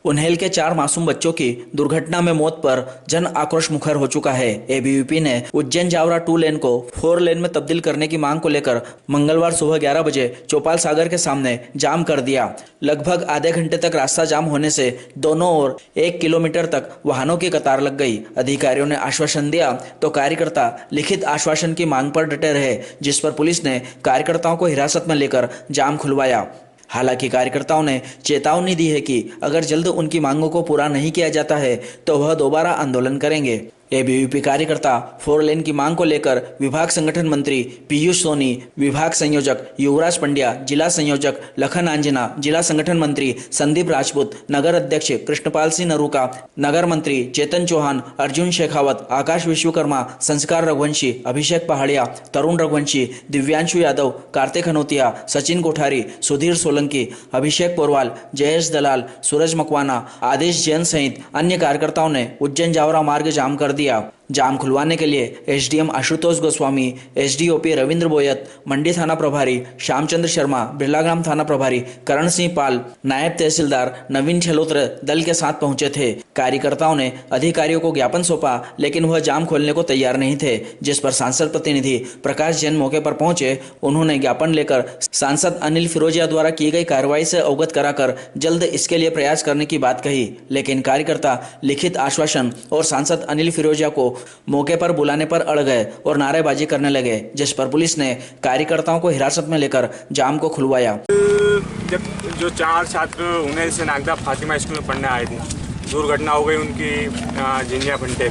उन्हेल के 4 मासूम बच्चों की दुर्घटना में मौत पर जन आक्रोश मुखर हो चुका है। एबीवीपी ने उज्जैन जावरा 2 लेन को 4 लेन में तब्दील करने की मांग को लेकर मंगलवार सुबह 11 बजे चौपाल सागर के सामने जाम कर दिया। लगभग आधे घंटे तक रास्ता जाम होने से दोनों ओर 1 किलोमीटर तक वाहनों की कतार लग गई। अधिकारियों ने आश्वासन दिया तो कार्यकर्ता लिखित आश्वासन की मांग पर डटे रहे, जिस पर पुलिस ने कार्यकर्ताओं को हिरासत में लेकर जाम खुलवाया। हालांकि कार्यकर्ताओं ने चेतावनी दी है कि अगर जल्द उनकी मांगों को पूरा नहीं किया जाता है तो वह दोबारा आंदोलन करेंगे। एबीवीपी कार्यकर्ता 4 लेन की मांग को लेकर विभाग संगठन मंत्री पीयूष सोनी, विभाग संयोजक युवराज पंड्या, जिला संयोजक लखन आंजना, जिला संगठन मंत्री संदीप राजपूत, नगर अध्यक्ष कृष्णपाल सिंह नरूका, नगर मंत्री चेतन चौहान, अर्जुन शेखावत, आकाश विश्वकर्मा, संस्कार रघुवंशी, अभिषेक पहाड़िया, तरुण रघुवंशी, दिव्यांशु यादव, कार्तिक हनोतिया, सचिन कोठारी, सुधीर सोलंकी, अभिषेक पोरवाल, जयेश दलाल, सूरज मकवाना, आदेश जैन सहित अन्य कार्यकर्ताओं ने उज्जैन जावरा मार्ग जाम कर दिया। जाम खुलवाने के लिए एसडीएम आशुतोष गोस्वामी, एसडीओपी रविंद्र बोयत, मंडी थाना प्रभारी श्यामचंद्र शर्मा, बिरलाग्राम थाना प्रभारी करण सिंह पाल, नायब तहसीलदार नवीन छलोत्र दल के साथ पहुंचे थे। कार्यकर्ताओं ने अधिकारियों को ज्ञापन सौंपा, लेकिन वह जाम खोलने को तैयार नहीं थे, जिस पर सांसद प्रतिनिधि प्रकाश जैन मौके पर पहुंचे। उन्होंने ज्ञापन लेकर सांसद अनिल फिरोजिया द्वारा की गई कार्रवाई से अवगत कराकर जल्द इसके लिए प्रयास करने की बात कही, लेकिन कार्यकर्ता लिखित आश्वासन और सांसद अनिल फिरोजिया को मौके पर बुलाने पर अड़ गए और नारेबाजी करने लगे, जिस पर पुलिस ने कार्यकर्ताओं को हिरासत में लेकर जाम को खुलवाया। जब जो 4 छात्र उन्हेल से नागदा फातिमा स्कूल में पढ़ने आए थे, दुर्घटना हो गई उनकी जिंजिया फंटे,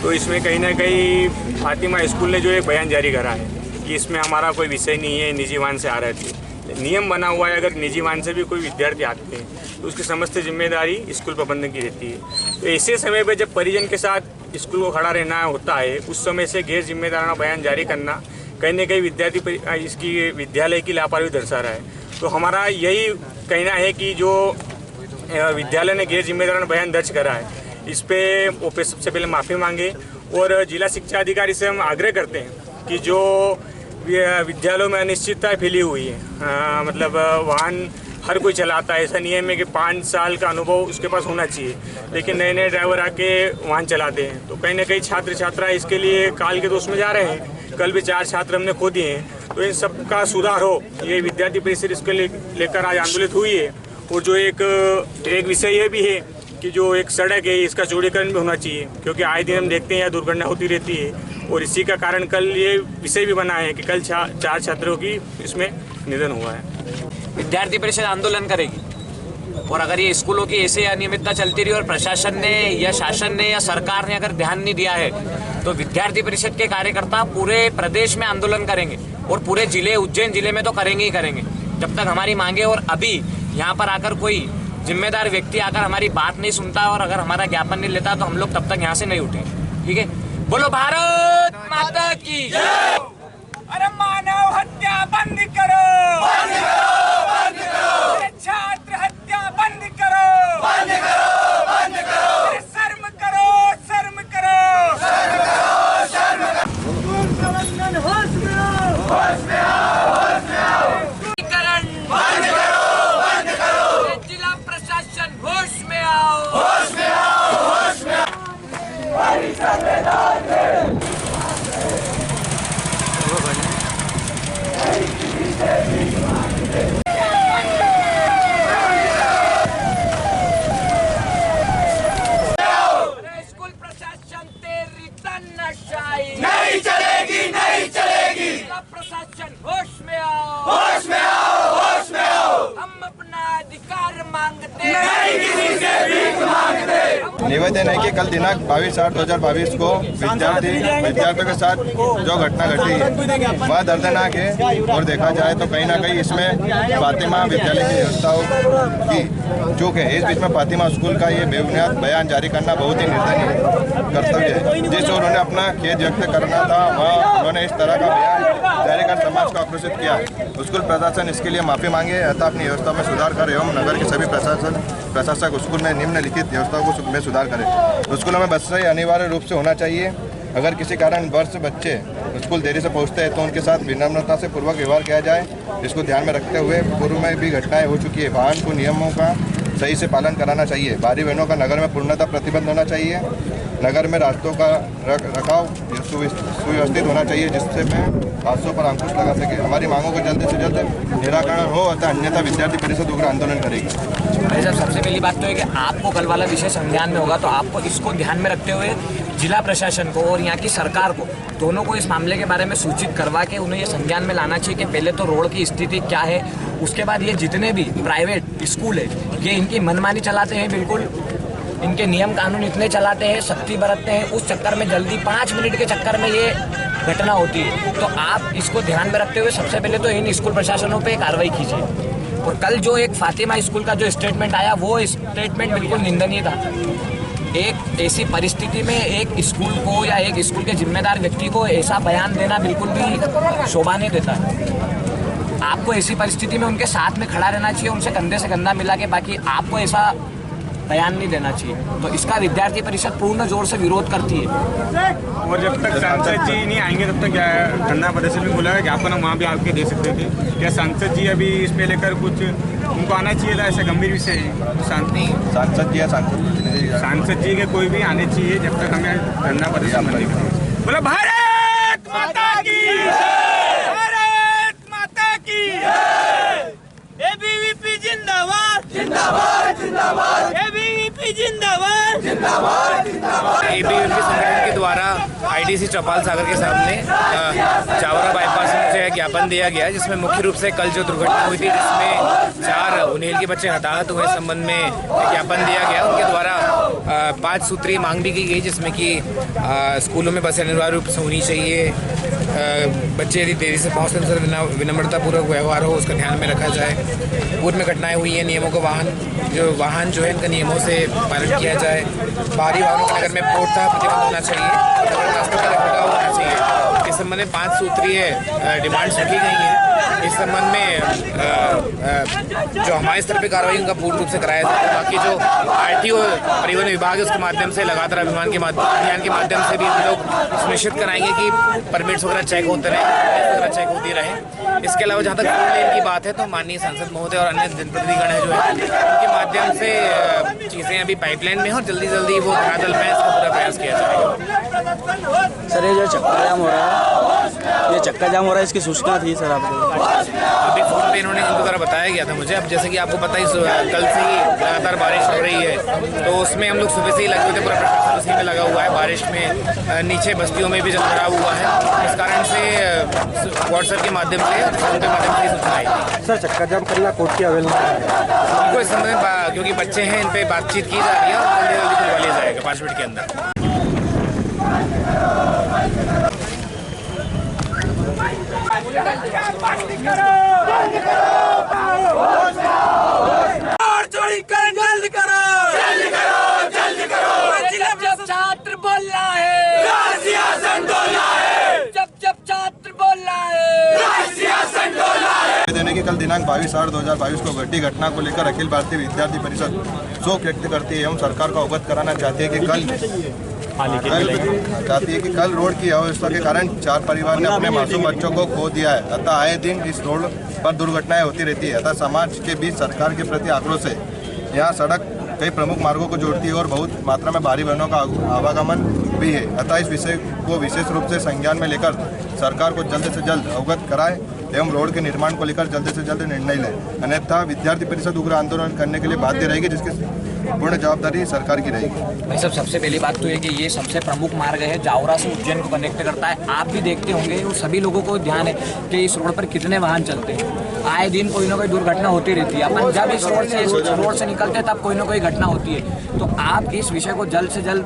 तो इसमें कहीं ना कहीं फातिमा स्कूल ने जो एक बयान जारी करा है कि इसमें हमारा कोई विषय नहीं है, निजी वाहन से आ रहे थे। नियम बना हुआ है, अगर निजी वाहन से भी कोई विद्यार्थी आते हैं तो उसकी समस्त जिम्मेदारी स्कूल प्रबंधन की रहती है। तो ऐसे समय पर जब परिजन के साथ स्कूल को खड़ा रहना होता है, उस समय से गैर जिम्मेदाराना बयान जारी करना कहीं ना कहीं विद्यार्थी इसकी विद्यालय की लापरवाही दर्शा रहा है। तो हमारा यही कहना है कि जो विद्यालय ने गैर जिम्मेदाराना बयान दर्ज करा है, इस पे सबसे पहले माफ़ी मांगे और जिला शिक्षा अधिकारी से हम आग्रह करते हैं कि जो विद्यालयों में अनिश्चितता फैली हुई है, मतलब वाहन हर कोई चलाता है, ऐसा नियम है कि 5 साल का अनुभव उसके पास होना चाहिए, लेकिन नए नए ड्राइवर आके वाहन चलाते हैं। तो कहीं ना कहीं छात्र छात्रा इसके लिए काल के दोष में जा रहे हैं। कल भी 4 छात्र हमने खो दिए हैं। तो इन सब का सुधार हो, ये विद्यार्थी परिषद इसके लेकर आज आंदोलित हुई है। और जो एक विषय ये भी है कि जो एक सड़क है, इसका चौड़ीकरण भी होना चाहिए, क्योंकि आए दिन हम देखते हैं यहाँ दुर्घटना होती रहती है। और इसी का कारण कल ये विषय भी बना है कि कल 4 छात्रों की इसमें निधन हुआ है। विद्यार्थी परिषद आंदोलन करेगी, और अगर ये स्कूलों की ऐसे अनियमितता चलती रही और प्रशासन ने या शासन ने या सरकार ने अगर ध्यान नहीं दिया है, तो विद्यार्थी परिषद के कार्यकर्ता पूरे प्रदेश में आंदोलन करेंगे और पूरे जिले, उज्जैन जिले में तो करेंगे ही करेंगे, जब तक हमारी मांगे। और अभी यहाँ पर आकर कोई जिम्मेदार व्यक्ति आकर हमारी बात नहीं सुनता और अगर हमारा ज्ञापन नहीं लेता, तो हम लोग तब तक यहाँ से नहीं उठेंगे। ठीक है, बोलो भारत माता की जय। अरे मानव हत्या बंद करो, बंद करो, बंद करो। छात्र हत्या बंद करो, बंद करो, बंद करो। शर्म करो, शर्म करो, शर्म करो, शर्म करो। स्कूल प्रबंधन होश में आओ, होश में आओ, होश में आओ। बंद करो, बंद करो। जिला प्रशासन होश में आओ, होश में आओ, होश में आओ। स्कूल प्रशासन तेरी तानाशाही नहीं चलेगी, नहीं चलेगी। जिला प्रशासन होश में आओ, होश में आओ, होश में आओ। हम अपना अधिकार मांगते नहीं, किसी से भीख मांगते। निवेदन है कि कल दिनांक 22/8/2022 को विद्यार्थियों के साथ जो घटना घटी है वह दर्दनाक है। और देखा जाए तो कहीं ना कहीं इसमें फातिमा विद्यालय की व्यवस्थाओं की चूक है। इस बीच में फातिमा स्कूल का ये बेबुनियाद बयान जारी करना बहुत ही निर्दयनीय कर्तव्य है। जिस उन्होंने अपना खेद व्यक्त करना था, वह उन्होंने इस तरह का बयान जारी कर समाज को आक्रोशित किया। स्कूल प्रशासन इसके लिए माफ़ी मांगे अतः अपनी व्यवस्था में सुधार करे एवं नगर के सभी प्रशासक स्कूल में निम्नलिखित व्यवस्थाओं में सुधार करें। स्कूलों में बस अनिवार्य रूप से होना चाहिए। अगर किसी कारणवश बच्चे स्कूल देरी से पहुंचते हैं तो उनके साथ विनम्रता से पूर्वक व्यवहार किया जाए। इसको ध्यान में रखते हुए पूर्व में भी घटनाएं हो चुकी है। वाहन को नियमों का सही से पालन कराना चाहिए। भारी बहनों का नगर में पूर्णतः प्रतिबंध होना चाहिए। नगर में रास्तों का रखाव सुव्यवस्थित होना चाहिए, जिससे मैं हादसों पर अंकुश लगा सके। हमारी मांगों को जल्द से जल्द निराकरण हो, अतः अन्यथा विद्यार्थी परिषद उग्र आंदोलन करेगी। भाई साहब, सबसे पहली बात तो है कि आपको कल वाला विषय संज्ञान में होगा, तो आपको इसको ध्यान में रखते हुए जिला प्रशासन को और यहाँ की सरकार को दोनों को इस मामले के बारे में सूचित करवा के उन्हें ये संज्ञान में लाना चाहिए कि पहले तो रोड की स्थिति क्या है, उसके बाद ये जितने भी प्राइवेट स्कूल है ये इनकी मनमानी चलाते हैं, बिल्कुल इनके नियम कानून इतने चलाते हैं, सख्ती बरतते हैं, उस चक्कर में जल्दी 5 मिनट के चक्कर में ये घटना होती है। तो आप इसको ध्यान में रखते हुए सबसे पहले तो इन स्कूल प्रशासनों पे कार्रवाई कीजिए। और कल जो एक फातिमा स्कूल का जो स्टेटमेंट आया वो स्टेटमेंट बिल्कुल निंदनीय था। एक ऐसी परिस्थिति में एक स्कूल को या एक स्कूल के जिम्मेदार व्यक्ति को ऐसा बयान देना बिल्कुल भी शोभा नहीं देता। आपको ऐसी परिस्थिति में उनके साथ में खड़ा रहना चाहिए, उनसे कंधे से कंधा मिला के, बाकी आपको ऐसा बयान नहीं देना चाहिए। तो इसका विद्यार्थी परिषद पूर्ण जोर से विरोध करती है। और जब तक सांसद जी नहीं आएंगे तब तक धरना प्रदर्शन भी बोला है, ज्ञापन हम वहाँ भी आके दे सकते थे। क्या सांसद जी अभी इसमें लेकर कुछ उनको आना चाहिए था? ऐसा गंभीर विषय है। सांसद जी या सांसद जी के कोई भी आने चाहिए, जब तक हमें धरना प्रदर्शन बोला भारत माता की, भारत माता की, एबीवीपी जिंदाबाद जिंदाबाद जिंदाबाद, एबीवीपी जिंदाबाद जिंदाबाद जिंदाबाद। एबीवीपी संगठन के द्वारा आईडीसी चौपाल सागर के सामने चावरा बाईपास में मुझे ज्ञापन दिया गया, जिसमें मुख्य रूप से कल जो दुर्घटना हुई थी जिसमें 4 उन्हेल के बच्चे हताहत हुए, संबंध में ज्ञापन दिया गया। उनके द्वारा 5 सूत्रीय मांग भी की गई, जिसमें कि स्कूलों में बसें अनिवार्य रूप से होनी चाहिए, बच्चे यदि देरी से पहुँचते हैं तो विनम्रतापूर्वक व्यवहार हो, उसका ध्यान में रखा जाए। पूर्व में घटनाएं हुई हैं, नियमों को वाहन जो है इनका नियमों से पालन किया जाए। बाहरी वाहनों के नगर में पूर्णतः प्रतिबंध होना चाहिए, रास्तों का रखरखाव होना चाहिए। इस संबंध में 5 सूत्रीय डिमांड्स रखी गई हैं। इस संबंध में जो हमारे स्तर पर कार्रवाई उनका पूर्ण रूप से कराया जाए। बाकी जो आरटीओ परिवहन विभाग है उसके माध्यम से लगातार अभियान के माध्यम से भी हम लोग सुनिश्चित कराएंगे कि परमिट्स वगैरह चेक होते रहे, चेक होती रहे। इसके अलावा जहाँ तक 4 लेन की बात है तो माननीय सांसद महोदय और अन्य जनप्रतिनिधिगण है जो है उनके माध्यम से चीज़ें अभी पाइपलाइन में हैं और जल्दी वो धरातल में इसका पूरा प्रयास किया जाएगा। सर, ये जो चक्का जाम हो रहा है, इसकी सूचना थी सर आपको? अभी फोन पे इन्होंने इनके द्वारा बताया गया था मुझे। अब जैसे कि आपको पता ही कल से ही लगातार बारिश हो रही है, तो उसमें हम लोग सुबह से ही लगे हुए थे, पूरा प्रशासन उसी में लगा हुआ है। बारिश में नीचे बस्तियों में भी जलभराव हुआ है, इस कारण से व्हाट्सएप के माध्यम से फोन के माध्यम से सूचना आई थी। सर, चक्का जाम करना कोर्ट की अवहेलना है उनको इस समय, क्योंकि बच्चे हैं इन पर बातचीत की जा रही है और जल्दी खुलवा लिया जाएगा 5 मिनट के अंदर। बंद करो, बंद करो, और चोरी कर जल्द करो, जल्द करो, जल्द करो। जब छात्र बोल रहा है, सियासत डोला है, जब छात्र बोल रहा है, सियासत डोला है। देने की कल दिनांक 22/8/2022 को घटी घटना को लेकर अखिल भारतीय विद्यार्थी परिषद शोक व्यक्त करती है एवं सरकार को अवगत कराना चाहती है कि कल रोड की अव्यवस्था के कारण 4 परिवार ने अपने मासूम बच्चों को खो दिया है। अतः आए दिन इस रोड पर दुर्घटनाएं होती रहती है। अतः समाज के बीच सरकार के प्रति आक्रोश है। यहाँ सड़क कई प्रमुख मार्गों को जोड़ती है और बहुत मात्रा में भारी वाहनों का आवागमन भी है। अतः इस विषय को विशेष रूप से संज्ञान में लेकर सरकार को जल्द से जल्द अवगत कराए एवं रोड के निर्माण को लेकर जल्द से जल्द निर्णय लें, अन्यथा विद्यार्थी परिषद उग्र आंदोलन करने के लिए बाध्य रहेगी, जिसकी पूर्ण जवाबदारी सरकार की रहेगी। भाई साहब, सबसे पहली बात तो है कि ये सबसे प्रमुख मार्ग है, जावरा से उज्जैन को कनेक्ट करता है। आप भी देखते होंगे और सभी लोगों को ध्यान है कि इस रोड पर कितने वाहन चलते हैं। आए दिन कोई ना कोई दुर्घटना होती रहती है। अपन जब इस रोड से निकलते हैं तब कोई ना कोई घटना होती है। तो आप इस विषय को जल्द से जल्द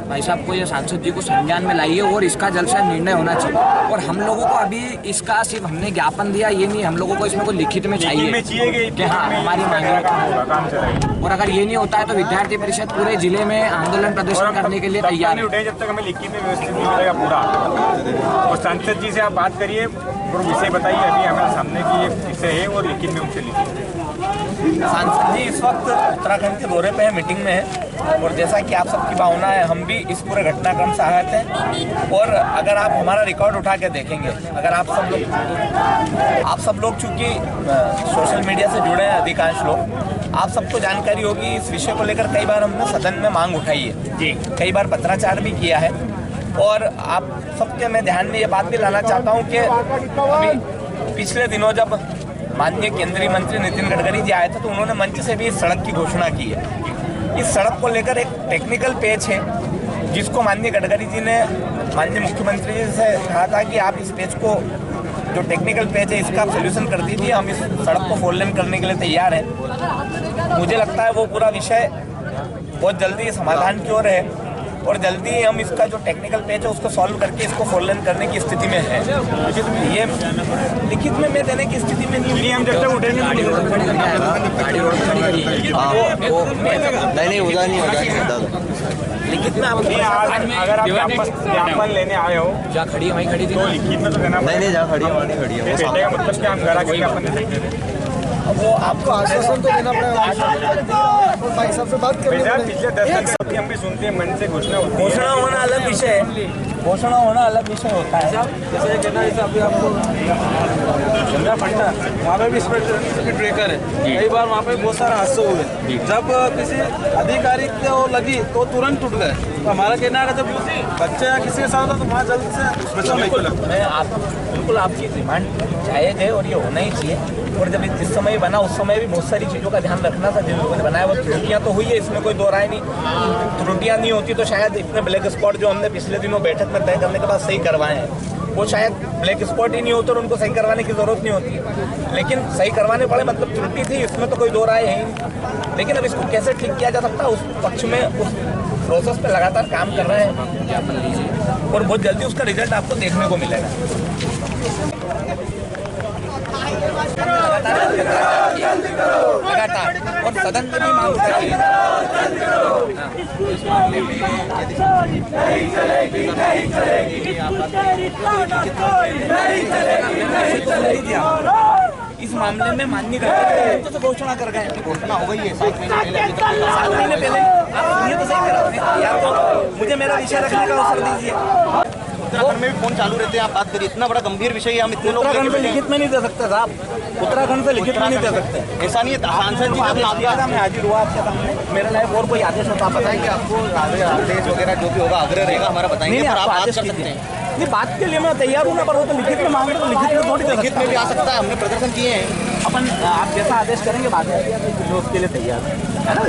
भाई साहब को या सांसद जी को संज्ञान में लाइए और इसका जल्द से निर्णय होना चाहिए। और हम लोगों को अभी इसका सिर्फ हमने ज्ञापन दिया ये नहीं, हम लोगों को इसमें कोई लिखित में चाहिए कि हाँ हमारी मांगे। और अगर ये नहीं होता है तो विद्यार्थी परिषद पूरे जिले में आंदोलन प्रदर्शन करने के लिए तैयार है। जब तक हमें लिखित में व्यवस्थित नहीं मिलेगा पूरा। और सांसद जी से आप बात करिए और विषय बताइए, अभी हमारे सामने की ये विषय है और लिखित में उनसे लिखिए। सांसद जी इस वक्त उत्तराखंड के दौरे पे है, मीटिंग में है, और जैसा कि आप सबकी भावना है, हम भी इस पूरे घटनाक्रम से आहत हैं। और अगर आप हमारा रिकॉर्ड उठा के देखेंगे, अगर आप सब लोग चूँकि सोशल मीडिया से जुड़े हैं अधिकांश लोग, आप सबको जानकारी होगी इस विषय को लेकर कई बार हमने सदन में मांग उठाई है जी, कई बार पत्राचार भी किया है। और आप सबके मैं ध्यान में ये बात भी लाना चाहता हूँ कि अभी पिछले दिनों जब माननीय केंद्रीय मंत्री नितिन गडकरी जी आए थे तो उन्होंने मंच से भी इस सड़क की घोषणा की है। इस सड़क को लेकर एक टेक्निकल पेज है जिसको माननीय गडकरी जी ने माननीय मुख्यमंत्री जी से कहा था कि आप इस पेज को, जो टेक्निकल पेज है, इसका आप सोल्यूशन कर दीजिए, हम इस सड़क को 4 लेन करने के लिए तैयार हैं। मुझे लगता है वो पूरा विषय बहुत जल्दी समाधान की ओर है और जल्दी ही हम इसका जो टेक्निकल पेज है उसको सॉल्व करके इसको 4 लेन करने की स्थिति में है। ये लिखित में मैं देने की स्थिति में नहीं, हम जब तक उठेंगे नहीं लिखित में अगर आप ज्ञापन लेने आए हो, जहाँ खड़ी है वहीं खड़ी थी, तो लिखित में तो देना नहीं जहाँ खड़ी है वहाँ नहीं खड़ी है। कहने का मतलब क्या, हम घर आके ज्ञापन दे सकते हैं? वो आपको आश्वासन तो देना पड़ेगा। भाई सबसे बात पिछले 10 साल से हम भी सुनते हैं मन से घोषणा होना अलग विषय है, घोषणा होना अलग विषय होता है। जैसे कहना है अभी आपको गंगा फंटा वहाँ पे भी स्पीड ब्रेकर है, कई बार वहाँ पे बहुत सारे हादसे हुए, जब किसी अधिकारी को लगी तो तुरंत टूट गए। तो हमारा कहना है जब बच्चे या किसी के साथ होता तो वहाँ जल्द से बचाव नहीं। मैं बिल्कुल आपकी डिमांड जायज़ है और ये होना ही चाहिए। और जब जिस समय बना उस समय भी बहुत सारी चीज़ों का ध्यान रखना था, जिन लोगों ने बनाया वो त्रुटियाँ तो हुई है, इसमें कोई दो राय नहीं। त्रुटियाँ नहीं होती तो शायद इतने ब्लैक स्पॉट जो हमने पिछले दिनों बैठक में तय करने के बाद सही करवाए हैं, वो शायद ब्लैक स्पॉट ही नहीं होते और उनको सही करवाने की ज़रूरत नहीं होती। लेकिन सही करवाने पड़े, मतलब त्रुटि थी, इसमें तो कोई दो राय है ही। लेकिन अब इसको कैसे ठीक किया जा सकता है उस पक्ष में, उस प्रोसेस पे लगातार काम कर रहे हैं और बहुत जल्दी उसका रिजल्ट आपको देखने को मिलेगा। लगातार और सदन में भी मांग उठाई है। इस मामले में माननीय गडकरी तो घोषणा कर गए, घोषणा हो गई है 7 महीने पहले। आप ये तो सही करा यार, तो मुझे मेरा विषय रखने का अवसर दीजिए। उत्तराखंड में भी फोन चालू रहते हैं, आप बात करिए, इतना बड़ा गंभीर विषय है, हम इतने लोग उत्तराखंड से लिखित में नहीं दे सकते साहब, उत्तराखंड से लिखित में नहीं दे सकते। ऐसा नहीं है, सांसद जी आपका मैं हाजिर हुआ आपके सामने, मेरे लायक और कोई आदेश होता आप बताएंगे, आपको आदेश वगैरह जो भी होगा आग्रह रहेगा हमारा बताएंगे, नहीं आप आदेश कर सकते हैं। नहीं बात के लिए मैं तैयार हूँ ना, पर वो तो लिखित में मांगे तो लिखित में थोड़ी, लिखित में भी आ सकता है, हमने प्रदर्शन किए हैं। अपन आप जैसा आदेश करेंगे बात है, उसके लिए तैयार है ना।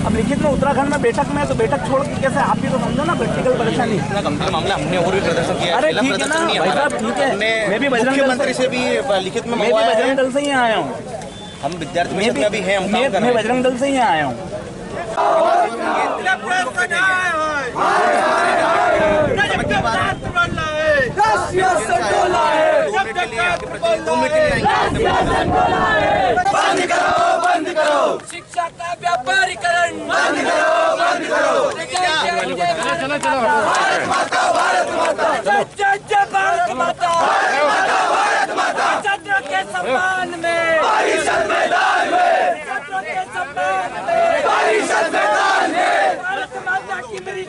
अब लिखित में उत्तराखंड में बैठक में, तो बैठक छोड़ के कैसे, आप भी तो समझो ना प्रैक्टिकल परेशानी। इतना गंभीर मामला हमने और भी प्रदर्शन किया। अरे ठीक है ना भाई साहब, ठीक है, मैं भी मुख्यमंत्री से भी लिखित में, मैं भी बजरंग दल से ही आया हूँ, हम विद्यार्थी में भी हैं, मैं बजरंग दल से ही आया हूँ। शिक्षा का व्यापारीकरण बंद करो, बंद करो। चलो चलो भारत माता, भारत माता, जय जय भारत माता, भारत माता। छात्रों के सम्मान में, परिषद मैदान में, छात्रों के सम्मान में, परिषद मैदान में, भारत माता की मेरी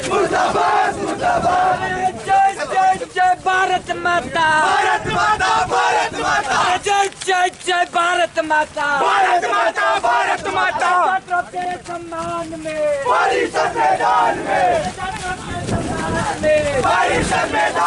मुर्दाबाद, मुर्दाबाद, जय जय जय भारत माता, भारत माता, भारत माता, जय जय जय भारत माता, भारत माता, भारत माता। छात्रों के सम्मान में, परिषद मैदान में, परिषद मैदान